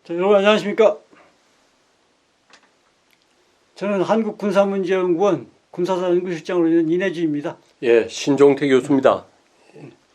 자, 여러분 안녕하십니까? 저는 한국군사문제연구원 군사사연구실장으로 있는 이내주입니다. 예, 신종태 교수입니다.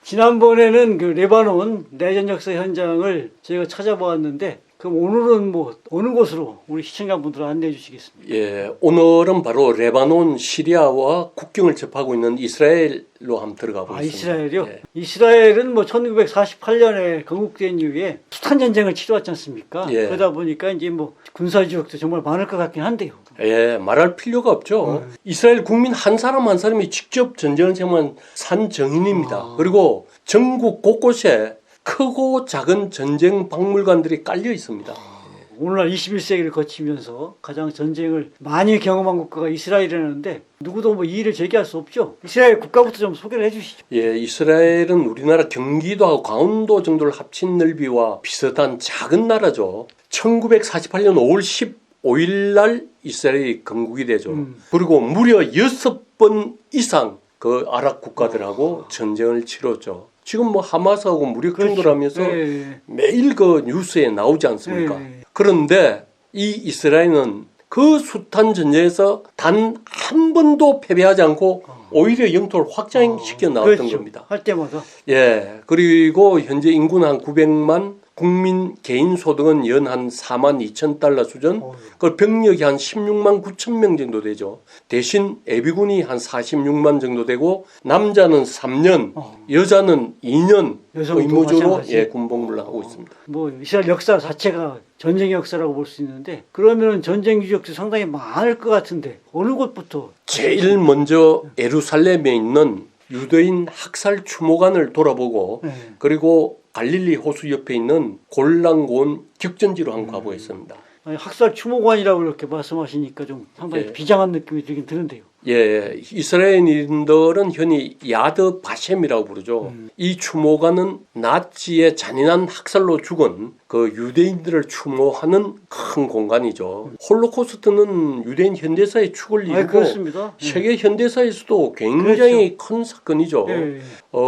지난번에는 그 레바논 내전 역사 현장을 저희가 찾아보았는데, 그럼 오늘은 뭐 어느 곳으로 우리 시청자분들 안내해 주시겠습니까? 예, 오늘은 바로 레바논, 시리아와 국경을 접하고 있는 이스라엘로 한번 들어가 보겠습니다. 이스라엘이요? 예. 이스라엘은 뭐 1948년에 건국된 이후에 숱한 전쟁을 치러왔지 않습니까? 예. 그러다 보니까 이제 뭐 군사지역도 정말 많을 것 같긴 한데요. 예, 말할 필요가 없죠. 이스라엘 국민 한 사람 한 사람이 직접 전쟁을 경험한 산 증인입니다. 그리고 전국 곳곳에 크고 작은 전쟁 박물관들이 깔려 있습니다. 오늘날 21세기를 거치면서 가장 전쟁을 많이 경험한 국가가 이스라엘이라는데, 누구도 뭐 이의를 제기할 수 없죠. 이스라엘 국가부터 좀 소개를 해주시죠. 예, 이스라엘은 우리나라 경기도하고 강원도 정도를 합친 넓이와 비슷한 작은 나라죠. 1948년 5월 15일 날 이스라엘이 건국이 되죠. 그리고 무려 6번 이상 그 아랍 국가들하고 전쟁을 치렀죠. 지금 뭐 하마스하고 무력 충돌 하면서 네. 매일 그 뉴스에 나오지 않습니까? 네. 그런데 이 이스라엘은 그 숱한 전쟁에서 단 한 번도 패배하지 않고 오히려 영토를 확장시켜 나왔던 그렇죠. 겁니다. 할 때마다. 예. 그리고 현재 인구는 한 900만, 국민 개인 소득은 연 한 4만 2천 달러 수준, 그 병력이 한 16만 9천 명 정도 되죠. 대신 예비군이 한 46만 정도 되고, 남자는 3년, 여자는 2년 여성도 의무적으로 마찬가지. 예, 군복무를 하고 있습니다. 뭐 이스라엘 역사 자체가 전쟁의 역사라고 볼 수 있는데, 그러면 전쟁 유적도 상당히 많을 것 같은데 어느 곳부터? 제일 먼저 예루살렘에 있는 유대인 학살 추모관을 돌아보고, 네. 그리고 갈릴리 호수 옆에 있는 골란고원 격전지로 한번 가보겠습니다. 아니, 학살 추모관이라고 이렇게 말씀하시니까 좀 상당히 예. 비장한 느낌이 들긴 드는데요. 예, 이스라엘인들은 흔히 야드 바셈이라고 부르죠. 이 추모관은 나치의 잔인한 학살로 죽은 그 유대인들을 추모하는 큰 공간이죠. 홀로코스트는 유대인 현대사의 축을 아니, 이루고 그렇습니다. 세계 현대사에서도 굉장히 큰 사건이죠. 예.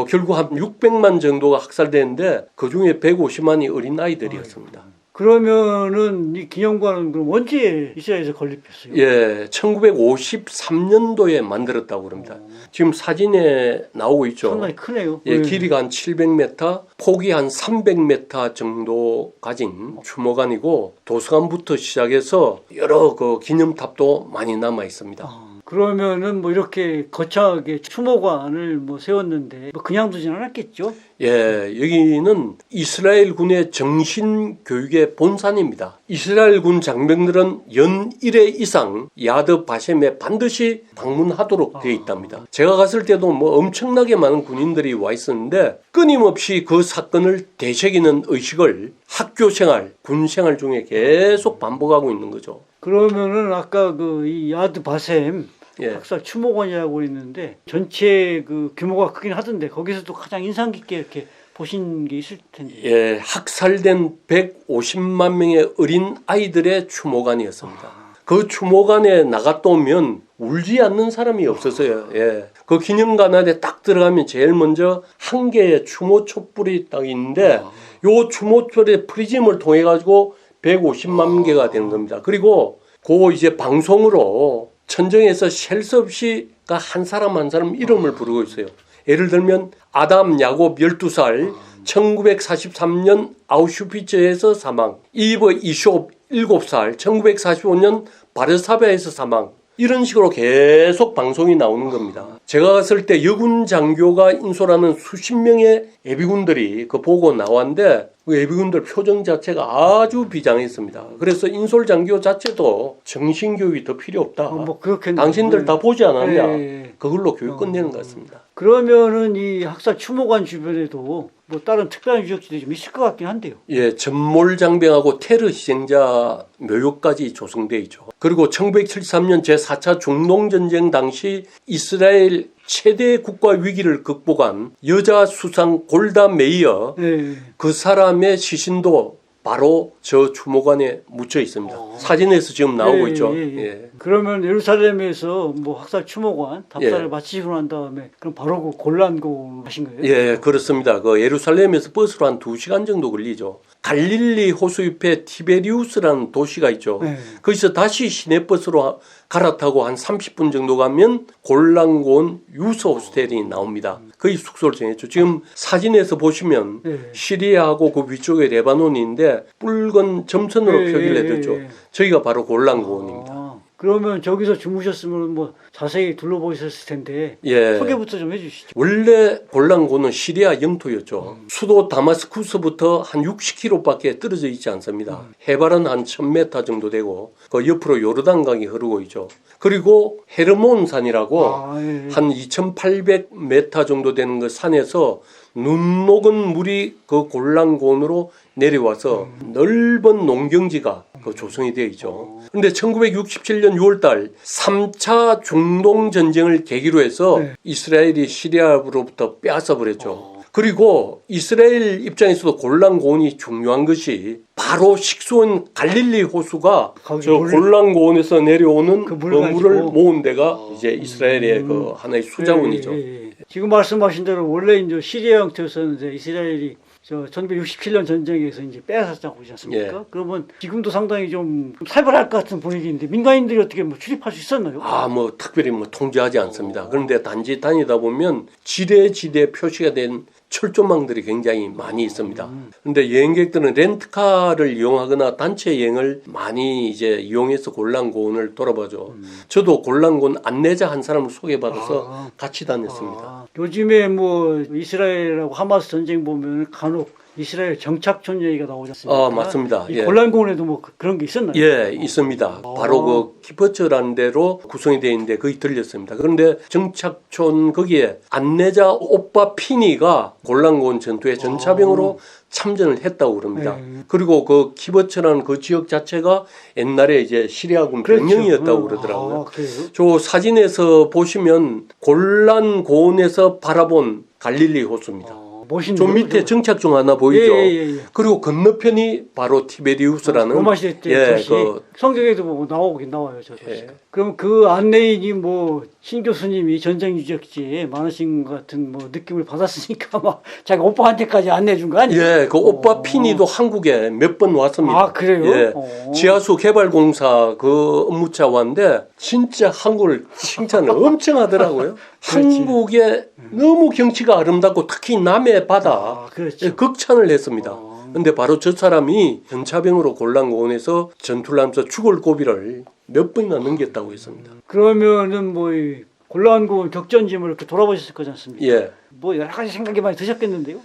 결국 한 600만 정도가 학살되는데 그 중에 150만이 어린 아이들이었습니다. 그러면은 이 기념관은 그럼 언제 이스라엘에서 건립했어요? 예, 1953년도에 만들었다고 그럽니다. 지금 사진에 나오고 있죠. 상당히 크네요. 예, 길이가 한 700m, 폭이 한 300m 정도 가진 추모관이고, 도서관부터 시작해서 여러 그 기념탑도 많이 남아 있습니다. 그러면은 뭐 이렇게 거창하게 추모관을 뭐 세웠는데 뭐 그냥 두진 않았겠죠? 예, 여기는 이스라엘 군의 정신 교육의 본산입니다. 이스라엘 군 장병들은 연 1회 이상 야드 바셈에 반드시 방문하도록 되어 있답니다. 제가 갔을 때도 뭐 엄청나게 많은 군인들이 와 있었는데, 끊임없이 그 사건을 되새기는 의식을 학교 생활, 군 생활 중에 계속 반복하고 있는 거죠. 그러면은 아까 그 이 야드 바셈 예. 학살 추모관이라고 있는데 전체 그 규모가 크긴 하던데, 거기서도 가장 인상 깊게 이렇게 보신 게 있을 텐데. 예, 학살된 150만 명의 어린 아이들의 추모관이었습니다. 그 추모관에 나갔다 오면 울지 않는 사람이 없었어요. 예. 그 기념관 안에 딱 들어가면 제일 먼저 한 개의 추모 촛불이 딱 있는데, 요 추모 촛불의 프리즘을 통해 가지고 150만 개가 되는 겁니다. 그리고 그 이제 방송으로 천정에서 셀 수 없이 한 사람 한 사람 이름을 부르고 있어요. 예를 들면 아담 야곱 12살 1943년 아우슈비츠에서 사망, 이브 이숍 7살 1945년 바르사바에서 사망, 이런 식으로 계속 방송이 나오는 겁니다. 제가 갔을 때 여군 장교가 인솔하는 수십 명의 예비군들이 그 보고 나왔는데, 그 예비군들 표정 자체가 아주 비장했습니다. 그래서 인솔 장교 자체도 정신교육이 더 필요 없다. 뭐 그렇겠네요. 당신들 다 보지 않았냐. 예. 그걸로 교육 끝내는 것 같습니다. 그러면은 이 학살 추모관 주변에도 뭐 다른 특별한 유적지들이 좀 있을 것 같긴 한데요. 예, 전몰장병하고 테러 희생자 묘역까지 조성되어 있죠. 그리고 1973년 제4차 중동전쟁 당시 이스라엘 최대 국가 위기를 극복한 여자 수상 골다 메이어, 예. 그 사람의 시신도 바로 저 추모관에 묻혀 있습니다. 사진에서 지금 나오고 있죠. 예. 그러면 예루살렘에서 뭐 학살 추모관 답사를 예. 마치시고 난 다음에 그럼 바로 그 골란고 하신 거예요? 예, 그렇습니다. 그 예루살렘에서 버스로 한 2시간 정도 걸리죠. 갈릴리 호수 옆에 티베리우스라는 도시가 있죠. 네. 거기서 다시 시내버스로 갈아타고 한 30분 정도 가면 골란고온 유서 호스텔이 나옵니다. 거기 숙소를 정했죠. 지금 사진에서 보시면 네. 시리아하고 그 위쪽에 레바논인데 붉은 점선으로 예, 표기를 예, 해뒀죠. 예. 저기가 바로 골란고온입니다. 그러면 저기서 주무셨으면 뭐 자세히 둘러보셨을 텐데 예. 소개부터 좀 해주시죠. 원래 골란고는 시리아 영토였죠. 수도 다마스쿠스부터 한 60km밖에 떨어져 있지 않습니다. 해발은 한 1000m 정도 되고 그 옆으로 요르단강이 흐르고 있죠. 그리고 헤르몬 산이라고 예. 한 2800m 정도 되는 그 산에서 눈 녹은 물이 그 골란고온으로 내려와서 넓은 농경지가 그 조성이 되어 있죠. 그런데 1967년 6월달 3차 중동 전쟁을 계기로 해서 네. 이스라엘이 시리아로부터 빼앗아 버렸죠. 그리고 이스라엘 입장에서도 골란고온이 중요한 것이 바로 식수원 갈릴리 호수가 저 골란고온에서 내려오는 그 그 물 물을 가지고. 모은 데가 이제 이스라엘의 그 하나의 수자원이죠. 예. 지금 말씀하신 대로 원래 이제 시리아 영토였었는데 이스라엘이 저 1967년 전쟁에서 이제 빼앗았다고 그러지 않습니까? 예. 그러면 지금도 상당히 좀 살벌할 것 같은 분위기인데 민간인들이 어떻게 뭐 출입할 수 있었나요? 뭐 특별히 뭐 통제하지 않습니다. 그런데 단지 다니다 보면 지대지대 표시가 된 철조망들이 굉장히 많이 있습니다. 그런데 여행객들은 렌트카를 이용하거나 단체 여행을 많이 이제 이용해서 골란고온을 돌아보죠. 저도 골란고온 안내자 한 사람을 소개받아서 같이 다녔습니다. 요즘에 뭐 이스라엘하고 하마스 전쟁 보면 간혹 이스라엘 정착촌 얘기가 나오지 않습니까? 맞습니다. 이 예. 골란고온에도 뭐 그런 게 있었나요? 예, 있습니다. 바로 그 키퍼츠라는 데로 구성이 되어 있는데 거기 들렸습니다. 그런데 정착촌 거기에 안내자 오빠 피니가 골란고온 전투에 전차병으로 참전을 했다고 그럽니다. 그리고 그 키버츠라는 그 지역 자체가 옛날에 이제 시리아군 병영이었다고 그러더라고요. 그래요? 저 사진에서 보시면 골란고온에서 바라본 갈릴리 호수입니다. 멋있네요. 좀 밑에 정착종 하나 보이죠? 예. 그리고 건너편이 바로 티베리우스라는 로마 시대 때 도시. 그 성경에도 뭐 나오긴 나와요, 저 도시. 예. 그럼 그 안내인이 뭐 신 교수님이 전쟁 유적지에 많으신 것 같은 뭐 느낌을 받았으니까 막 자기 오빠한테까지 안내해 준 거 아니에요? 예, 그 오빠 피니도 한국에 몇 번 왔습니다. 아, 그래요? 예. 지하수 개발공사 그 업무차원인데 진짜 한국을 칭찬을 엄청 하더라고요. 한국의 너무 경치가 아름답고 특히 남해 바다 그렇죠. 예, 극찬을 했습니다. 근데 바로 저 사람이 전차병으로 골란고온에서 전투를 하면서 죽을 고비를 몇 번이나 넘겼다고 했습니다. 그러면은 뭐 이 골란고온 격전지물 이렇게 돌아보셨을 거지 않습니까? 예. 뭐 여러 가지 생각이 많이 드셨겠는데요?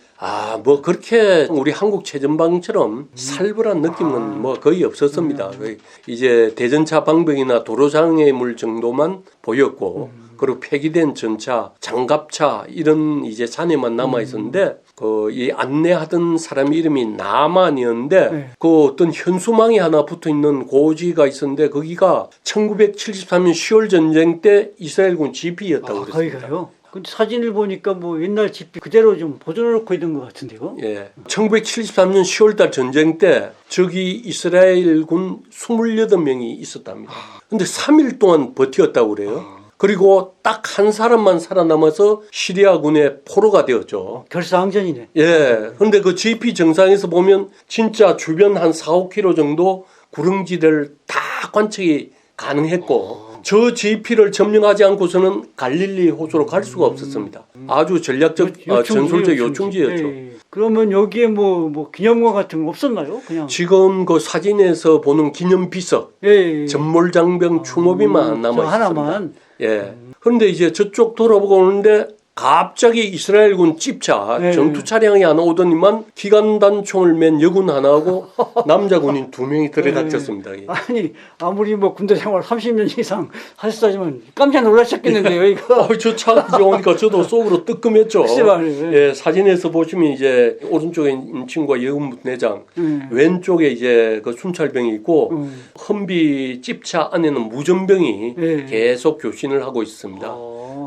뭐 그렇게 우리 한국 최전방처럼 살벌한 느낌은 뭐 거의 없었습니다. 거의 이제 대전차 방병이나 도로장애물 정도만 보였고, 그리고 폐기된 전차, 장갑차 이런 이제 잔해만 남아 있었는데 그 이 안내하던 사람 이름이 나만이었는데 그 어떤 현수막이 하나 붙어 있는 고지가 있었는데 거기가 1973년 10월 전쟁 때 이스라엘군 지피였다고 그랬습니다. 거기가요? 근데 사진을 보니까 뭐 옛날 집이 그대로 좀 보존해놓고 있는 것 같은데요? 예. 1973년 10월달 전쟁 때 저기 이스라엘군 28명이 있었답니다. 근데 3일 동안 버텼다고 그래요. 그리고 딱 한 사람만 살아남아서 시리아군의 포로가 되었죠. 결사항전이네. 예. 근데 그 GP 정상에서 보면 진짜 주변 한 4, 5km 정도 구릉지대를 다 관측이 가능했고 저 GP를 점령하지 않고서는 갈릴리 호수로 갈 수가 없었습니다. 아주 전략적, 전술적 요충지였죠. 예. 그러면 여기에 뭐 기념관 같은 거 없었나요? 그냥. 지금 그 사진에서 보는 기념 비석, 예. 전몰장병 추모비만 남아 있습니다. 하나만. 예. 그런데 이제 저쪽 돌아보고 오는데 갑자기 이스라엘군 집차 전투 차량이 하나 오더니만 기관단총을 맨 여군 하나하고 남자 군인 2명이 들이닥쳤습니다. 아니 아무리 뭐 군대 생활 30년 이상 하셨다지만 깜짝 놀라셨겠는데요, 이거. 저 차 오니까 저도 속으로 뜨끔했죠. 글쎄 말이에요. 예, 사진에서 보시면 이제 오른쪽에 있는 친구가 여군 내장, 왼쪽에 이제 그 순찰병이 있고 험비 집차 안에는 무전병이 계속 교신을 하고 있습니다.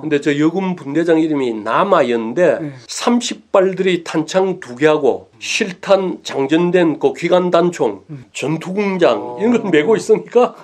근데 저 여군 분대장 이름이 나마였는데 30발들이 탄창 2개하고 실탄 장전된 그 기관 단총, 전투공장 이런 걸 메고 있으니까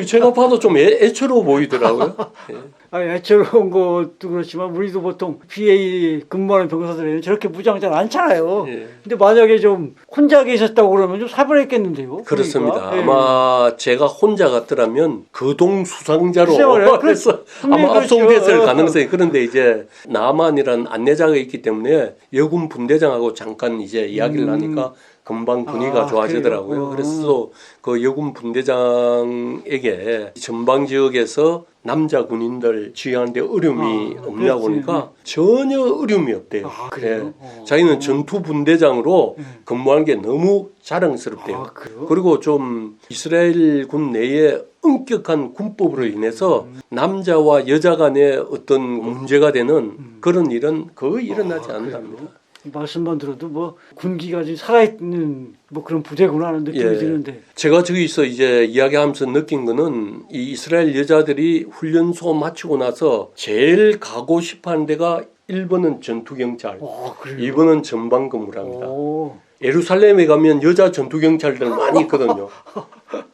제가 봐도 좀 애처로워 보이더라고요. 예. 애처로운 것도 그렇지만 우리도 보통 BA 근무하는 병사들은 저렇게 무장 잘 않잖아요. 예. 근데 만약에 좀 혼자 계셨다고 그러면 좀 사변했겠는데요. 그렇습니다. 그러니까. 예. 아마 제가 혼자 같더라면 거동 수상자로 글쎄요, 그래서 분명히 아마 압송됐을 그렇죠. 가능성이. 그런데 이제 나만이라는 안내자가 있기 때문에 여군 분대장하고 잠깐 이제 이야기를 하니까 금방 분위기가 좋아지더라고요. 그래요? 그래서 그 여군 분대장에게 전방 지역에서 남자 군인들 지휘하는데 어려움이 없냐고 그렇지. 보니까 전혀 어려움이 없대요. 그래요? 예. 자기는 전투 분대장으로 근무하는 게 너무 자랑스럽대요. 그래요? 그리고 좀 이스라엘 군 내에 엄격한 군법으로 인해서 남자와 여자 간의 어떤 문제가 되는 그런 일은 거의 일어나지 않는답니다. 말씀만 들어도 뭐 군기가 좀 살아있는 뭐 그런 부대구나 하는 느낌이 예. 드는데. 제가 저기서 이제 이야기하면서 느낀 거는 이 이스라엘 여자들이 훈련소 마치고 나서 제일 가고 싶어하는 데가 1번은 전투경찰, 그래요? 2번은 전방근무랍니다. 오. 예루살렘에 가면 여자 전투경찰들 많이 있거든요.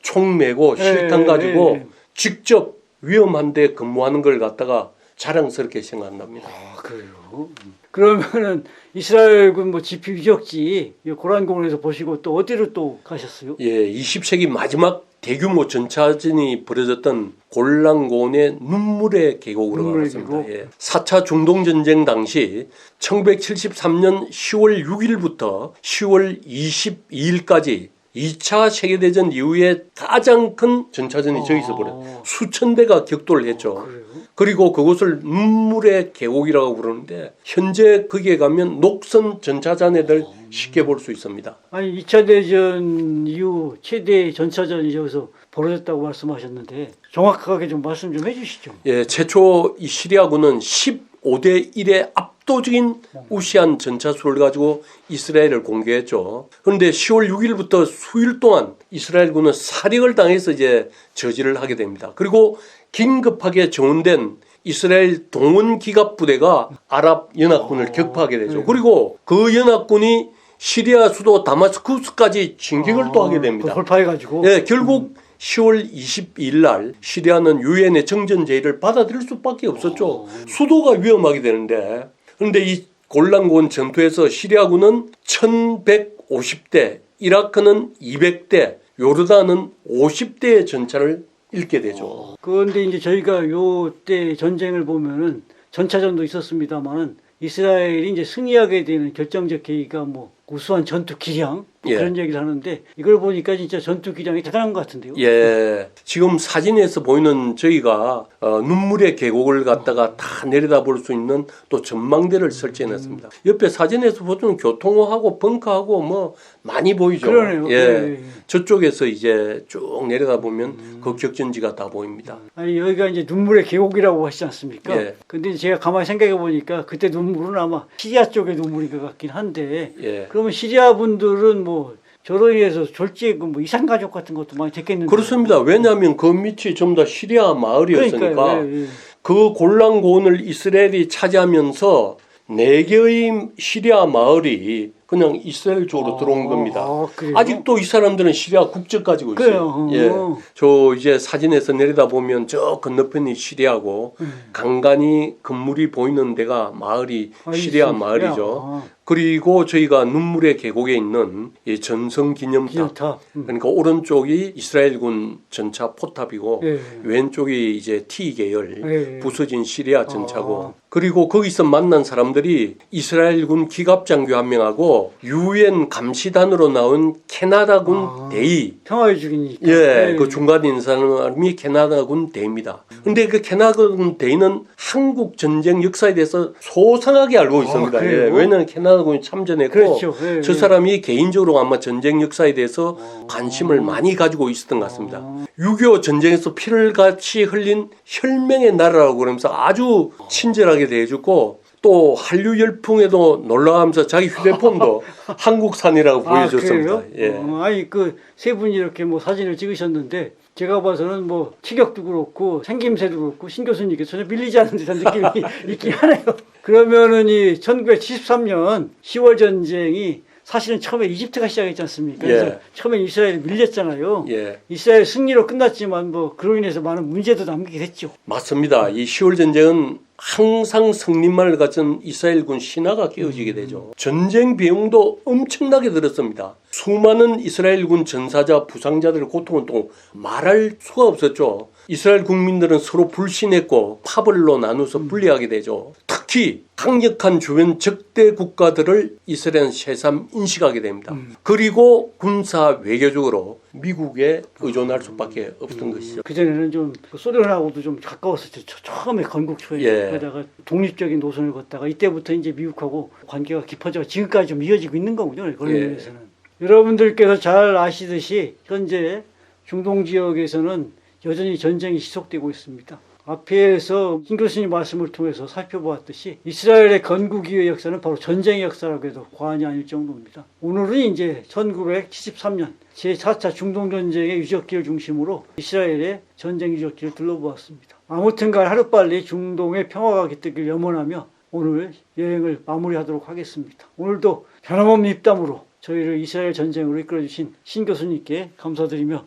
총 메고 실탄 가지고 직접 위험한데 근무하는 걸 갖다가 자랑스럽게 생각한답니다. 그래요? 그러면은 이스라엘군 뭐 지피 유적지 고란공원에서 보시고 또 어디로 또 가셨어요? 예, 20세기 마지막 대규모 전차전이 벌어졌던 골란고원의 눈물의 계곡으로 눈물의 가봤습니다. 계곡? 예. 4차 중동전쟁 당시 1973년 10월 6일부터 10월 22일까지 2차 세계대전 이후에 가장 큰 전차전이 저기서 벌어졌어요. 수천 대가 격돌을 했죠. 그래요? 그리고 그곳을 눈물의 계곡이라고 부르는데 현재 거기에 가면 녹선 전차잔해들 쉽게 볼 수 있습니다. 아니 2차 대전 이후 최대 전차전이 저기서 벌어졌다고 말씀하셨는데 정확하게 좀 말씀 좀 해주시죠. 예, 최초 이 시리아군은 15대 1의 압도적인 우시한 전차수를 가지고 이스라엘을 공격했죠. 그런데 10월 6일부터 수일 동안 이스라엘군은 사력을 당해서 이제 저지를 하게 됩니다. 그리고 긴급하게 정원된 이스라엘 동원 기갑 부대가 아랍 연합군을 격파하게 되죠. 그리고 그 연합군이 시리아 수도 다마스쿠스까지 진격을 또 하게 됩니다. 돌파해가지고. 예, 결국 10월 22일 날 시리아는 유엔의 정전 제의를 받아들일 수밖에 없었죠. 수도가 위험하게 되는데, 그런데 이 골란고원 전투에서 시리아군은 1150대, 이라크는 200대, 요르단은 50대의 전차를 잃게 되죠. 그런데 이제 저희가 요때 전쟁을 보면은 전차전도 있었습니다만은 이스라엘이 이제 승리하게 되는 결정적 계기가 뭐 우수한 전투 기량 뭐 예. 그런 얘기를 하는데 이걸 보니까 진짜 전투 기량이 대단한 것 같은데요. 예, 지금 사진에서 보이는 저희가 눈물의 계곡을 갖다가 다 내려다볼 수 있는 또 전망대를 설치해놨습니다. 옆에 사진에서 보통 교통호하고 벙커하고 뭐 많이 보이죠. 그러네요. 예, 예. 저쪽에서 이제 쭉 내려다보면 그 격전지가 다 보입니다. 아니 여기가 이제 눈물의 계곡이라고 하시지 않습니까? 예. 근데 제가 가만히 생각해 보니까 그때 눈물은 아마 시리아 쪽의 눈물인 것 같긴 한데 예. 그러면 시리아 분들은 뭐 저로 인해서 졸지에 뭐 이산 가족 같은 것도 많이 됐겠는데. 그렇습니다. 왜냐하면 그 밑이 전부 다 시리아 마을이었으니까 그러니까요. 예, 예. 그 골란고원을 이스라엘이 차지하면서 4개의 시리아 마을이 그냥 이스라엘 쪽으로 들어온 겁니다. 그래요? 아직도 이 사람들은 시리아 국적 가지고 있어요. 그래요. 예. 저 이제 사진에서 내려다 보면 저 건너편이 시리아고 간간히 건물이 보이는 데가 마을이 시리아 있어요. 마을이죠. 그리고 저희가 눈물의 계곡에 있는 이 전성 기념탑. 기념탑. 그러니까 오른쪽이 이스라엘군 전차 포탑이고 예. 왼쪽이 이제 T 계열 예. 부서진 시리아 전차고 그리고 거기서 만난 사람들이 이스라엘군 기갑장교 한 명하고 유엔 감시단으로 나온 캐나다군 대위 평화의 죽이니까. 예, 그 중간에 있는 사람이 캐나다군 대위입니다. 근데 그 캐나다군 대위는 한국 전쟁 역사에 대해서 소상하게 알고 있습니다. 그래요? 예, 왜냐하면 캐나다군이 참전했고 그렇죠. 예, 저 예. 사람이 개인적으로 아마 전쟁 역사에 대해서 관심을 많이 가지고 있었던 것 같습니다. 6.25 전쟁에서 피를 같이 흘린 혈맹의 나라라고 그러면서 아주 친절하게 대해줬고 또 한류 열풍에도 놀라가면서 자기 휴대폰도 한국산이라고 보여줬습니다. 그래요? 예. 아니 그 세 분이 이렇게 뭐 사진을 찍으셨는데 제가 봐서는 뭐 체격도 그렇고 생김새도 그렇고 신 교수님께 전혀 밀리지 않는 듯한 느낌이 있긴 하네요. 그러면은 이 1973년 10월 전쟁이 사실은 처음에 이집트가 시작했지 않습니까? 그래서 예. 처음에 이스라엘이 밀렸잖아요. 예. 이스라엘 승리로 끝났지만 뭐 그로 인해서 많은 문제도 남기게 됐죠. 맞습니다. 이 10월 전쟁은 항상 승리만을 갖춘 이스라엘군 신화가 깨어지게 되죠. 전쟁 비용도 엄청나게 들었습니다. 수많은 이스라엘군 전사자, 부상자들의 고통은 또 말할 수가 없었죠. 이스라엘 국민들은 서로 불신했고 파벌로 나누어서 분리하게 되죠. 특히 강력한 주변 적대 국가들을 이스라엘은 새삼 인식하게 됩니다. 그리고 군사 외교적으로 미국에 의존할 수밖에 없던 것이죠. 그전에는 좀 소련하고도 좀 가까웠었죠. 처음에 건국 초에. 예. 그러다가 독립적인 노선을 걷다가 이때부터 이제 미국하고 관계가 깊어져 지금까지 좀 이어지고 있는 거군요. 그런 예. 면에서는. 여러분들께서 잘 아시듯이 현재 중동 지역에서는 여전히 전쟁이 지속되고 있습니다. 앞에서 신 교수님 말씀을 통해서 살펴보았듯이 이스라엘의 건국 이후의 역사는 바로 전쟁의 역사라고 해도 과언이 아닐 정도입니다. 오늘은 이제 1973년 제4차 중동전쟁의 유적지를 중심으로 이스라엘의 전쟁 유적지를 둘러보았습니다. 아무튼간 하루빨리 중동의 평화가 깃들길 염원하며 오늘 여행을 마무리하도록 하겠습니다. 오늘도 변함없는 입담으로 저희를 이스라엘 전쟁으로 이끌어주신 신 교수님께 감사드리며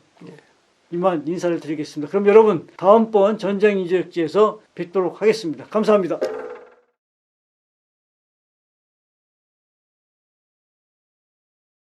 이만 인사를 드리겠습니다. 그럼 여러분 다음번 전쟁 유적지에서 뵙도록 하겠습니다. 감사합니다.